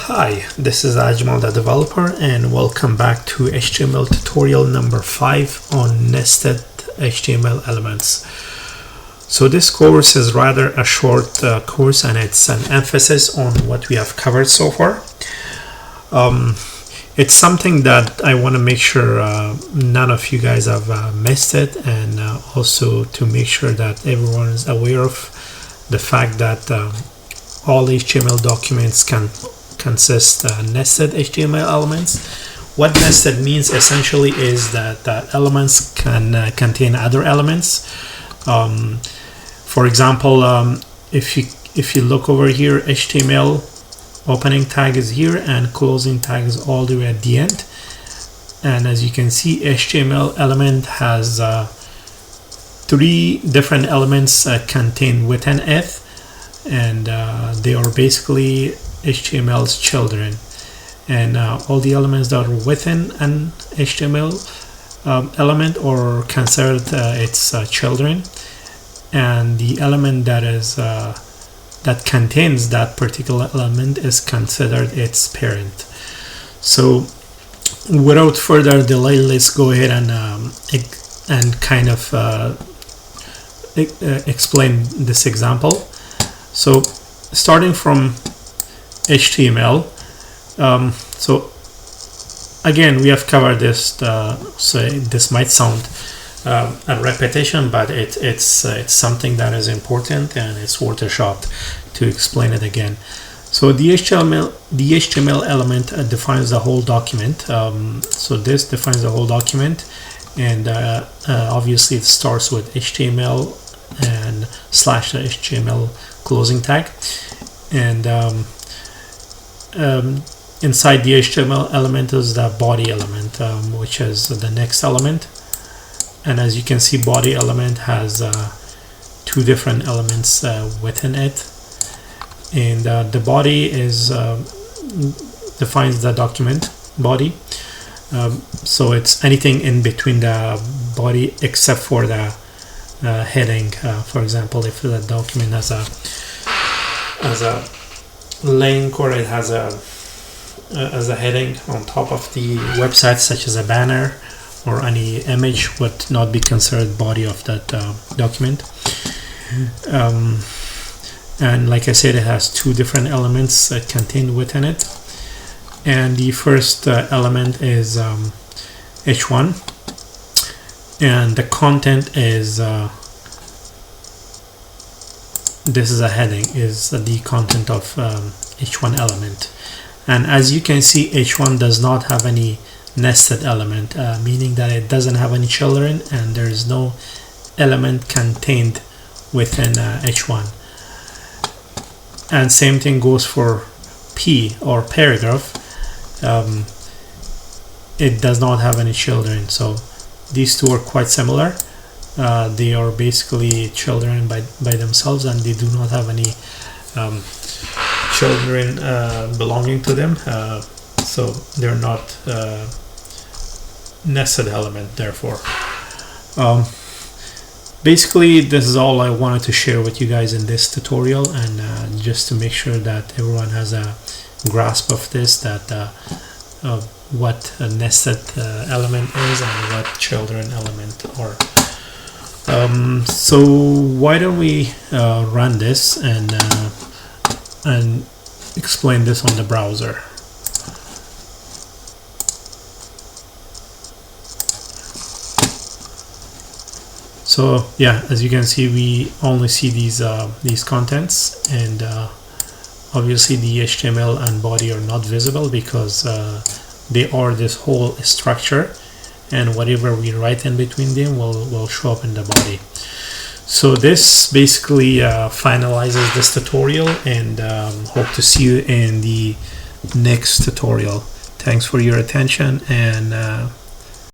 Hi, this is Ajmal the developer, and welcome back to HTML tutorial number 5 on nested HTML elements. So this course is rather a short course, and it's an emphasis on what we have covered so far. It's something that I want to make sure none of you guys have missed it, and also to make sure that everyone is aware of the fact that all HTML documents can consist nested HTML elements. What nested means essentially is that elements can contain other elements. For example, if you look over here, HTML opening tag is here and closing tag is all the way at the end. And as you can see, HTML element has 3 different elements contained within it, and they are basically HTML's children, and all the elements that are within an HTML element are considered its children, and the element that is that contains that particular element is considered its parent. So without further delay, let's go ahead and kind of explain this example. So starting from HTML, so again we have covered this, so this might sound a repetition, but it's something that is important, and it's worth a shot to explain it again. So the HTML element defines the whole document. So this defines the whole document, and obviously it starts with HTML and slash the HTML closing tag, and inside the HTML element is the body element, which is the next element. And as you can see, body element has 2 different elements within it, and the body is defines the document body. So it's anything in between the body except for the heading. For example, if the document has a link, or it has as a heading on top of the website, such as a banner or any image, would not be considered body of that document. And like I said, it has 2 different elements contained within it, and the first element is h1, and the content is this is a heading, is the content of h1 element. And as you can see, h1 does not have any nested element, meaning that it doesn't have any children, and there is no element contained within h1. And same thing goes for p, or paragraph. It does not have any children. So these two are quite similar. They are basically children by themselves, and they do not have any children belonging to them, so they're not nested element. Therefore, basically this is all I wanted to share with you guys in this tutorial, and just to make sure that everyone has a grasp of this, that what a nested element is and what children element are. So why don't we run this and explain this on the browser. So yeah, as you can see, we only see these contents, and obviously the HTML and body are not visible because they are this whole structure, and whatever we write in between them will show up in the body. So this basically finalizes this tutorial, and hope to see you in the next tutorial. Thanks for your attention, and